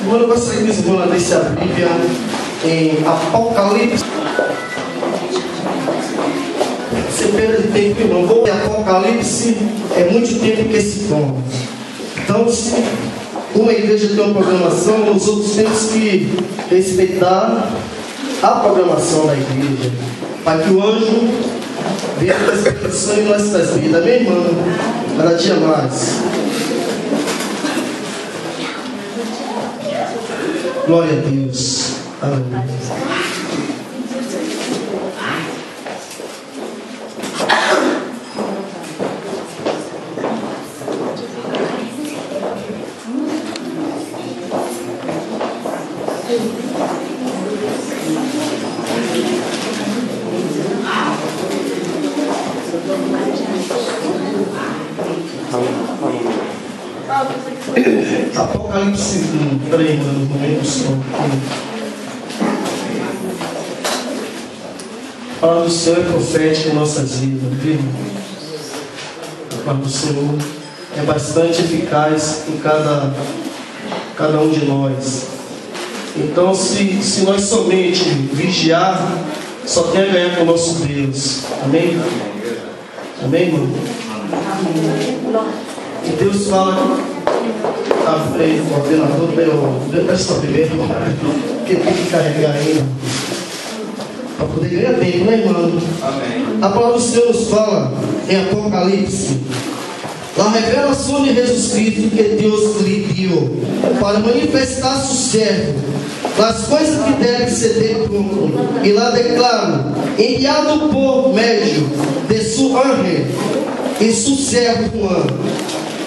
Eu gostaria que os irmãos abrissem a Bíblia em Apocalipse. Você perde tempo, irmão. Vou em Apocalipse, é muito tempo que se toma. Então, se uma igreja tem uma programação, os outros temos que respeitar a programação da igreja, para que o anjo venha com a explicação em nossas vidas. Amém, irmão? Cada dia mais. Glória a Deus. Aleluia. Apocalipse 1, peraí, mano, momento só. A palavra do Senhor é profética em nossas vidas, viu? A palavra do Senhor é bastante eficaz em cada um de nós. Então, se nós somente vigiar, só tem a ganhar com o nosso Deus. Amém? Amém, irmão? E Deus fala. O ordenador meu presta primeiro, porque tem que carregar ainda para poder ganhar tempo, né, irmão? Amém. A palavra do Senhor nos fala em Apocalipse a revelação de Jesus Cristo que Deus lhe deu para manifestar-se o servo das coisas que devem ser de pronto, e lá declaro, enviado por médio de seu anjo e seu servo Juan,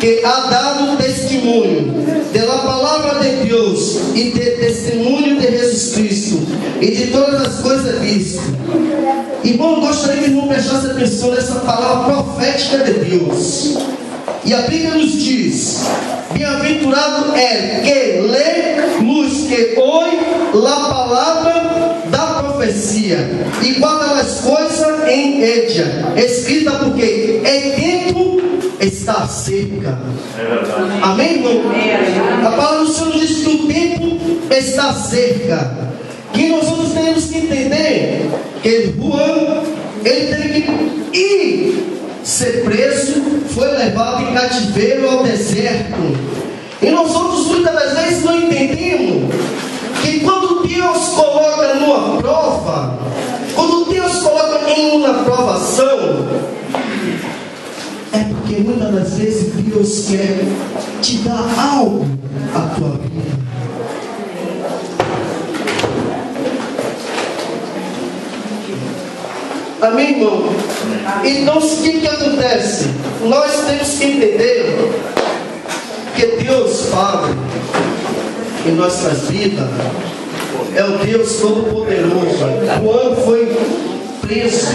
que ha dado testemunho da palavra de Deus e de testemunho de Jesus Cristo e de todas as coisas vistas. Irmão, gostaria que o irmão prestasse atenção nessa palavra profética de Deus. E a Bíblia nos diz: bem-aventurado é que lê, luz que ouve a palavra da profecia e guarda as coisas em Édia, escrita porque é tempo está cerca. Amém, irmão? A palavra do Senhor diz que o tempo está cerca. Que nós outros temos que entender que Juan, ele teve que ir ser preso, foi levado em cativeiro ao deserto. E nós outros muitas das vezes não entendemos que quando Deus coloca numa prova, quando Deus coloca em uma provação, é porque muitas das vezes Deus quer te dar algo à tua vida. Amém, irmão? Então, o que acontece? Nós temos que entender que Deus Pai em nossas vidas é o Deus Todo-Poderoso. Juan foi preso,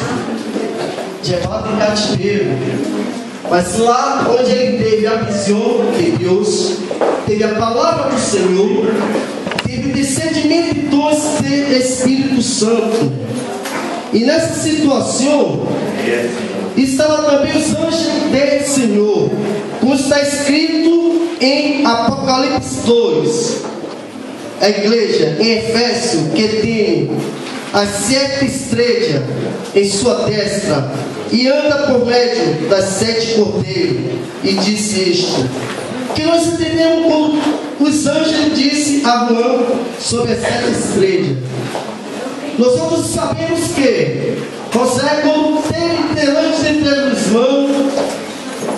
levado em cativeiro. Mas lá onde ele teve a visão de Deus, teve a palavra do Senhor, teve discernimento de dons do Espírito Santo. E nessa situação, estavam também os anjos do Senhor, como está escrito em Apocalipse 2. A igreja em Efésio, que tem as 7 estrelas em sua destra, e anda por meio das 7 cordeiros, e disse isto: que nós entendemos como os anjos disse a Juan sobre as 7 estrelas. Nós todos sabemos que José, quando teve perante entre os irmãos,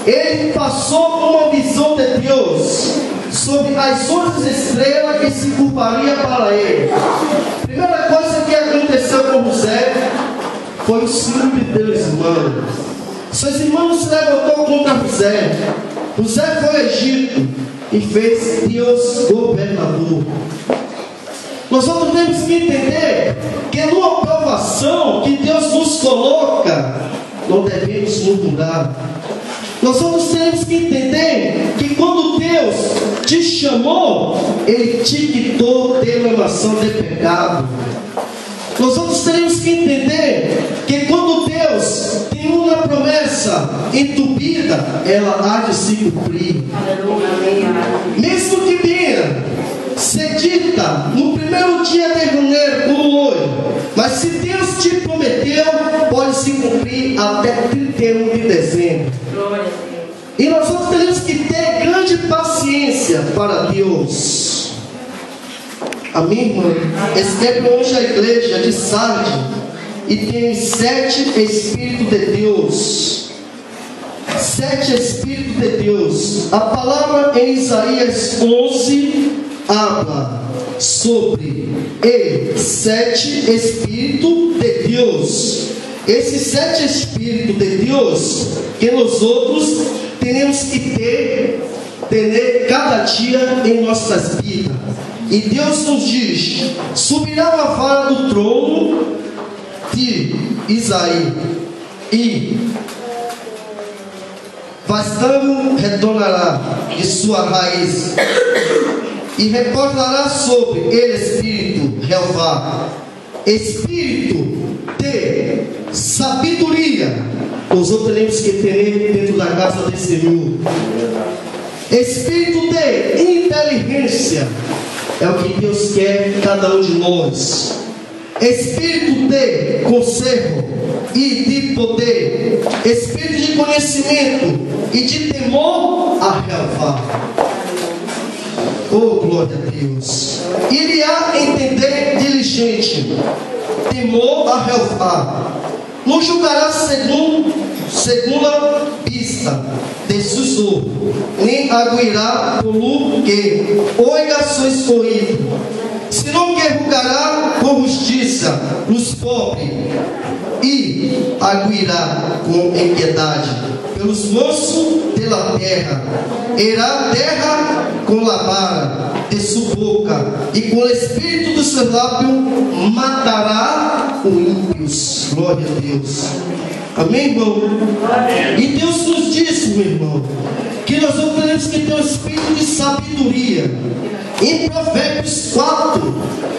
ele passou uma visão de Deus sobre as 11 estrelas que se curvaria para ele. Primeira coisa que aconteceu com José foi o ciúme dos irmãos. Seus irmãos se levantou contra José. José foi ao Egito e fez Deus governador. Nós vamos temos que entender que numa provação que Deus nos coloca, não devemos murmurar. Nós vamos temos que entender que quando Deus te chamou, Ele te quitou denominação de pecado. Nós outros teremos que entender que quando Deus tem uma promessa em tua vida, ela há de se cumprir. Mesmo que venha ser primeiro dia de janeiro como hoje. Mas se Deus te prometeu, pode se cumprir até 31 de dezembro. E nós temos que ter grande paciência para Deus. Amém, irmão? Escreve hoje a igreja de Sardes e tem 7 Espíritos de Deus. 7 Espíritos de Deus. A palavra em Isaías 11 habla sobre 7 Espíritos de Deus. Esses 7 Espíritos de Deus que nós outros temos que ter cada dia em nossas vidas. E Deus nos diz: subirá a vara do trono de Isaías e bastante retornará de sua raiz e retornará sobre ele Espírito Jeová, Espírito de sabedoria. Nós temos que ter dentro da casa do Senhor. Espírito de inteligência é o que Deus quer cada um de nós. Espírito de conselho e de poder, espírito de conhecimento e de temor a Jeová. Oh, glória a Deus. Iria entender diligente, temor a Jeová. Não julgará segunda pista de sussurro, nem aguirá pelo que oiga suas ouvidos, senão que julgará com justiça os pobres e aguirá com equidade pelos moços da terra. Irá terra com a vara de sua boca e com o espírito do seu lábio matará os ímpios. Glória a Deus. Amém, irmão? Amém. E Deus nos disse, meu irmão, que nós temos que ter um espírito de sabedoria. Em Provérbios 4,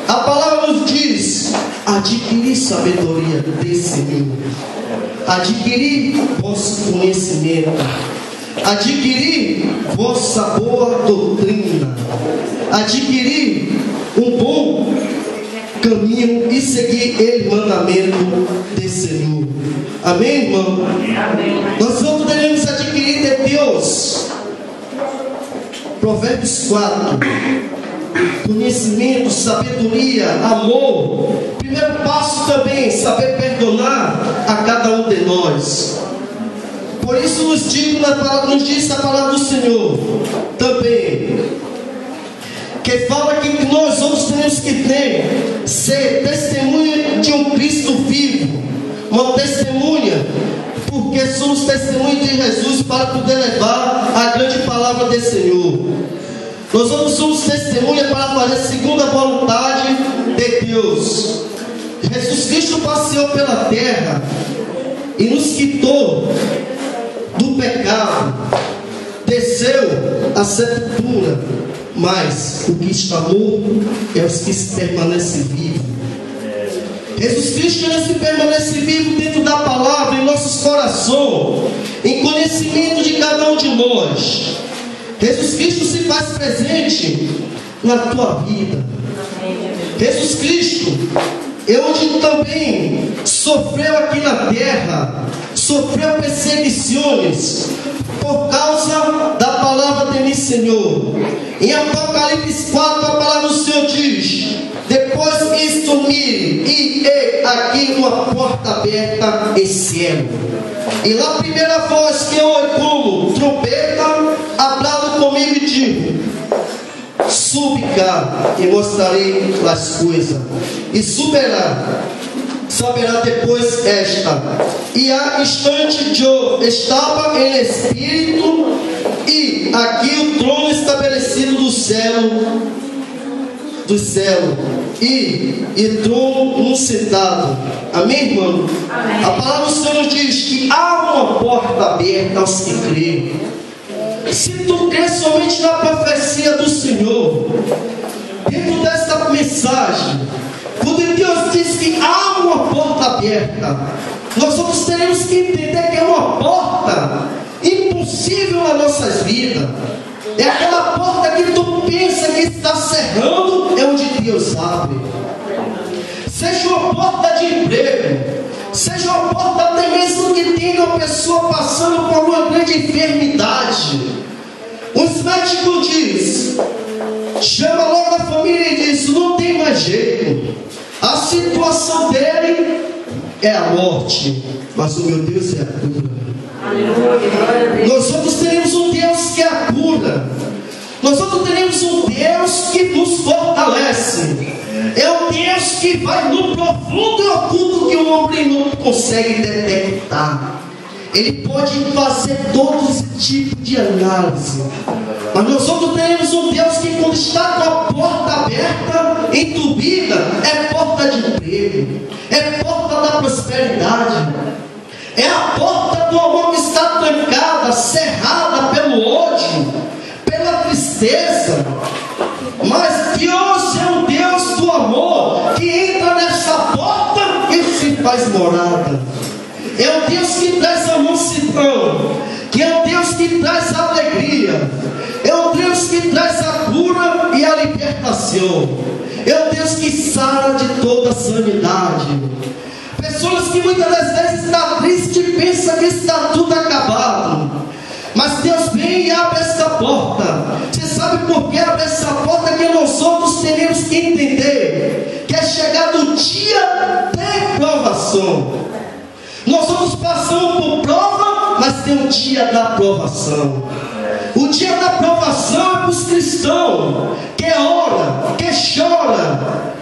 a palavra nos diz: adquirir sabedoria desse Senhor, adquirir vosso conhecimento, adquirir vossa boa doutrina, adquirir um bom caminho e seguir o mandamento do Senhor. Amém, irmão? Amém. Nós vamos devemos adquirir de Deus. Provérbios 4. Conhecimento, sabedoria, amor. Primeiro passo também, saber perdonar a cada um de nós. Por isso nos diz a palavra do Senhor também, que fala que nós outros temos que ser testemunha de um Cristo vivo, uma testemunha, porque somos testemunhas de Jesus para poder levar a grande palavra do Senhor. Nós outros somos testemunha para fazer segundo a vontade de Deus. Jesus Cristo passeou pela terra e nos quitou do pecado, desceu à sepultura, mas o que está morto é os que permanecem vivos. Jesus Cristo se permanece vivo dentro da palavra, em nossos corações, em conhecimento de cada um de nós. Jesus Cristo se faz presente na tua vida. Jesus Cristo é onde também sofreu aqui na terra, sofreu perseguições por causa da palavra de mim, Senhor. Em Apocalipse 4, a palavra do Senhor diz: depois isto mire, e aqui uma porta aberta em céu. E lá a primeira voz que eu ouvi como trombeta, hablado comigo e digo: sube cá e mostrarei as coisas. E saberá depois esta. E há instante eu estava em espírito, e aqui o trono estabelecido do céu, e trono um sentado. Amém, irmão? Amém. A palavra do Senhor diz que há uma porta aberta aos que creem. Se tu crês somente na profecia do Senhor, dentro desta mensagem, quando Deus diz que há uma porta aberta, nós vamos teremos que entender que é uma porta impossível nas nossas vidas. É aquela porta que tu pensa que está cerrando, é onde Deus abre. Seja uma porta de emprego, seja uma porta até mesmo que tenha uma pessoa passando por uma grande enfermidade. Os médicos dizem, chama logo a família e diz, não tem mais jeito. A situação dele é a morte, mas o meu Deus é a cura. Nós outros teremos um Deus que é a cura. Nós outros teremos um Deus que nos fortalece. É um Deus que vai no profundo e oculto que o homem não consegue detectar. Ele pode fazer todo esse tipo de análise. Mas nós outros teremos um Deus que, quando está com a porta aberta, entubida, é porta de emprego, é porta da prosperidade, é a porta do amor que está trancada, cerrada pelo ódio, pela tristeza. Mas Deus é um Deus do amor que entra nessa porta e se faz morada. É o Deus que traz a mansidão, que é o Deus que traz a alegria, é o Deus que traz a cura e a libertação, é o Deus que sara de toda a sanidade. Pessoas que muitas das vezes estão tristes e pensam que está tudo acabado, mas Deus vem e abre essa porta. Você sabe por que abre essa porta? Que nós outros teremos que entender que é chegado o dia da provação. Nós vamos passando por prova, mas tem o dia da aprovação. O dia da aprovação é para os cristãos que ora, que chora,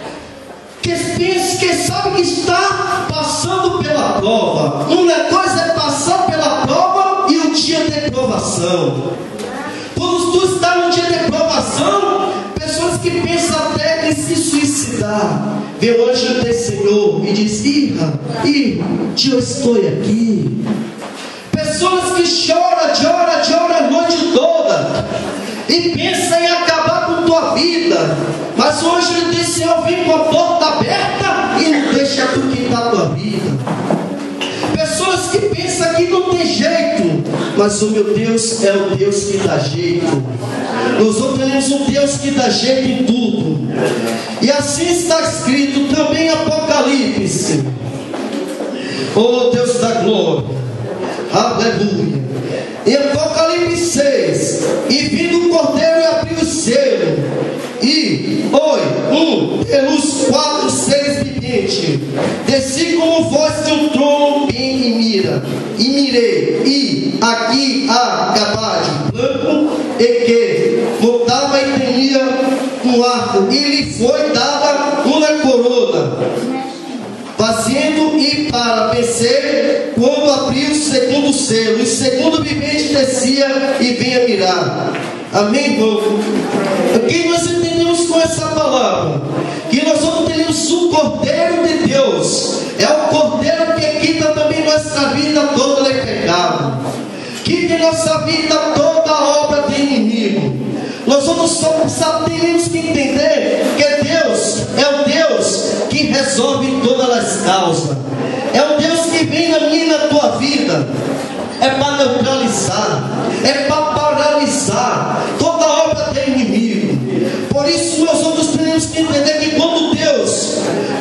que pensa, que sabe que está passando pela prova. Uma coisa é passar pela prova e o dia de provação. Quando tu está no dia de provação, pessoas que pensam até em se suicidar, vê o anjo do Senhor e diz, irra, eu estou aqui. Pessoas que choram a noite toda e pensam em acabar com tua vida, mas o anjo do Senhor vem com a porta aberta e não deixa tu quitar a tua vida. Pessoas que pensam que não tem jeito, mas o meu Deus é o Deus que dá jeito. Nós temos um Deus que dá jeito em tudo. E assim está escrito também em Apocalipse. Oh Deus da glória, aleluia. Em Apocalipse 6, e vindo o Cordeiro e abriu o selo, e pelos 4 seres viventes, desci como voz de um trono bem e mirei, e aqui há caballo branco e que montava e tinha um arco, e lhe foi dada uma corona, fazendo ir para vencer. Quando abriu o segundo selo, o segundo vivente descia e vinha mirar. Amém, irmão? O que nós entendemos com essa palavra? Que nós vamos ter o Cordeiro de Deus. É o Cordeiro que quita também nossa vida toda de pecado, quita em nossa vida toda obra do inimigo. Nós só temos que entender que Deus é o Deus que resolve todas as causas. É o Deus que vem na minha e na tua vida. É para neutralizar, é para paralisar toda obra do inimigo. Por isso nós outros temos que entender que quando Deus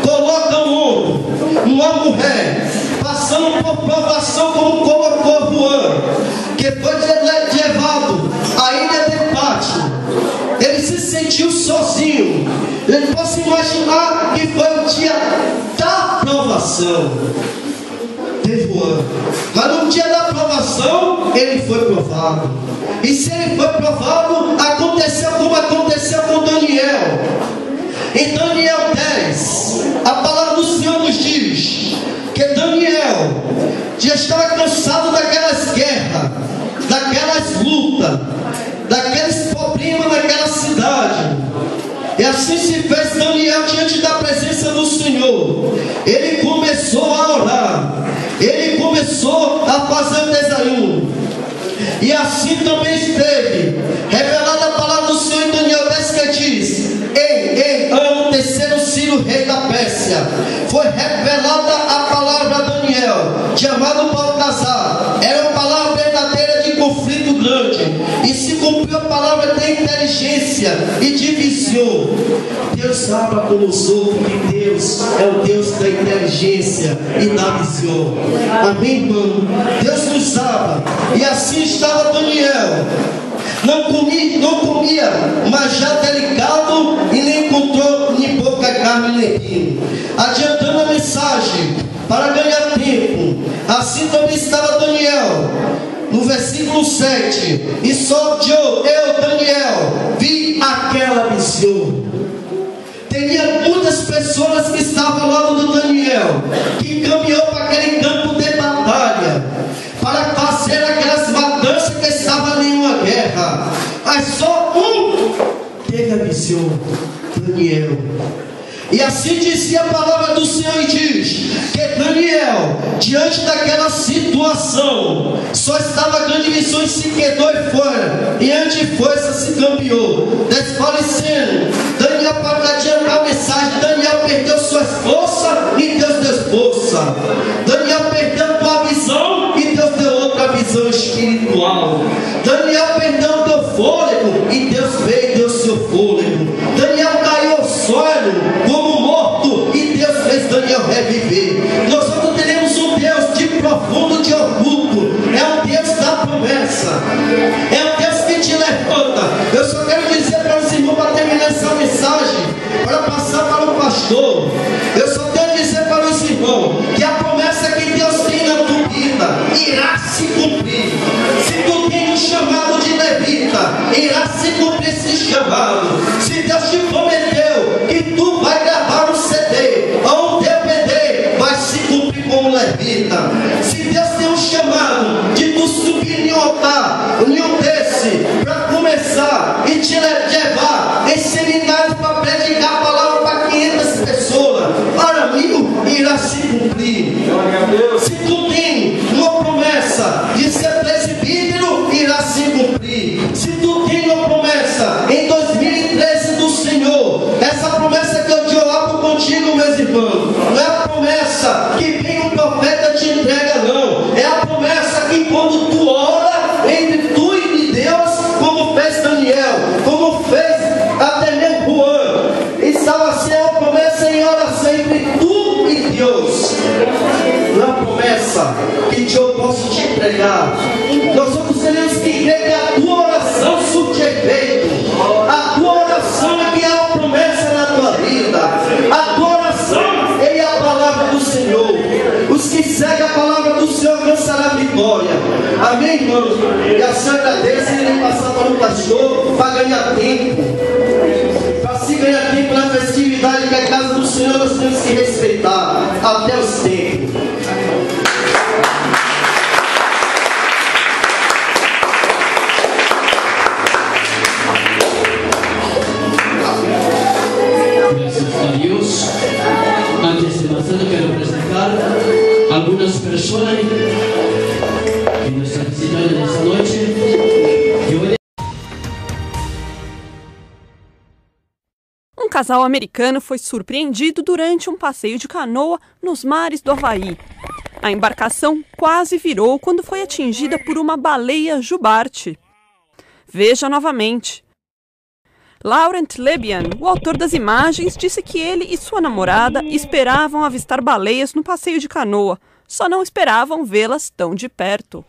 coloca um homem, uma mulher, passando por provação como colocou Juan, que foi levado à ilha de Pátio, ele se sentiu sozinho. Ele pode imaginar que foi o dia da provação de Juan. Mas no dia da provação, ele foi provado. E se ele foi provado, aconteceu como aconteceu com Daniel. Em Daniel 10, a palavra do Senhor nos diz que Daniel já estava cansado daquelas guerras, daquelas lutas, daqueles problemas naquela cidade. E assim se fez Daniel diante da presença do Senhor. Ele começou a orar, ele começou a fazer o desayuno. E assim também esteve revelada a palavra do Senhor em Daniel 10, que diz: em ano terceiro Ciro, rei da Pérsia, foi revelada a palavra a Daniel, chamado Baltazar. Era uma palavra verdadeira de conflito grande, e se cumpriu a palavra palavra tem inteligência e de visão. Deus fala conosco que Deus é o Deus da inteligência e da visão. Amém, irmão? Deus nos dava. E assim estava Daniel. Não comia, mas já delicado, e nem encontrou nem pouca carne nem vinho. Adiantando a mensagem para ganhar tempo. Assim também estava Daniel. No versículo 7. E só eu, Daniel, vi aquela visão. Teria muitas pessoas que estavam ao lado do Daniel, que caminhou para aquele campo de batalha, para fazer aquelas matanças que estavam em uma guerra. Mas só um teve a visão, Daniel. E assim dizia a palavra do Senhor, e diz que Daniel, diante daquela situação, só estava grande visão e se quedou e fora, e ante força se campeou, desfalecendo. Daniel, para adiantar a mensagem, Daniel perdeu suas forças e Deus deu força. Daniel perdeu tua visão e Deus deu outra visão espiritual. Daniel perdeu o teu fôlego e Deus veio e deu seu fôlego. Daniel caiu ao solo como morto e Deus fez Daniel reviver. Nós não teremos um Deus de profundo de oculto. É um Deus da promessa. É um Deus que te levanta. Eu só quero dizer para os irmãos, para terminar essa mensagem, para passar para o pastor, eu só quero dizer para os irmãos que a promessa que Deus tem na tua vida irá se cumprir. Se tu tem um chamado de levita, irá se cumprir esse chamado. Se Deus te prometeu que tu vai gravar um CD ou um DVD, vai se cumprir como levita. Se Deus tem um chamado de tu subir em um altar, em um desse, para começar e te levar em seminários para predicar a palavra para 500 pessoas, para 1000, irá se cumprir. Se tu tem uma promessa de ser presbítero, irá se cumprir. Se tu tem uma promessa em 2013 do Senhor, essa promessa que eu te oro contigo, meus irmãos, não é a promessa que vem um profeta te entrega, não. É a promessa que quando tu ora entre tu e Deus, como fez Daniel, como fez até mesmo Juan, estava sendo a promessa em oração entre tu e Deus. Não é a promessa que eu posso te entregar. Nós somos teremos que crer que a tua oração surte efeito. A tua oração é que é a promessa na tua vida. A tua oração é a palavra do Senhor. Os que seguem a palavra do Senhor alcançarão vitória. Amém, irmãos? E a senhora agradeço e irei passar para o pastor para ganhar tempo. Para se ganhar tempo na festividade que é a casa do Senhor, nós temos que respeitar até os tempos. Antes de pasar, quero apresentar algunas personas que nos están visitando esta noche. Um casal americano foi surpreendido durante um passeio de canoa nos mares do Havaí. A embarcação quase virou quando foi atingida por uma baleia jubarte. Veja novamente. Laurent Lebian, o autor das imagens, disse que ele e sua namorada esperavam avistar baleias no passeio de canoa, só não esperavam vê-las tão de perto.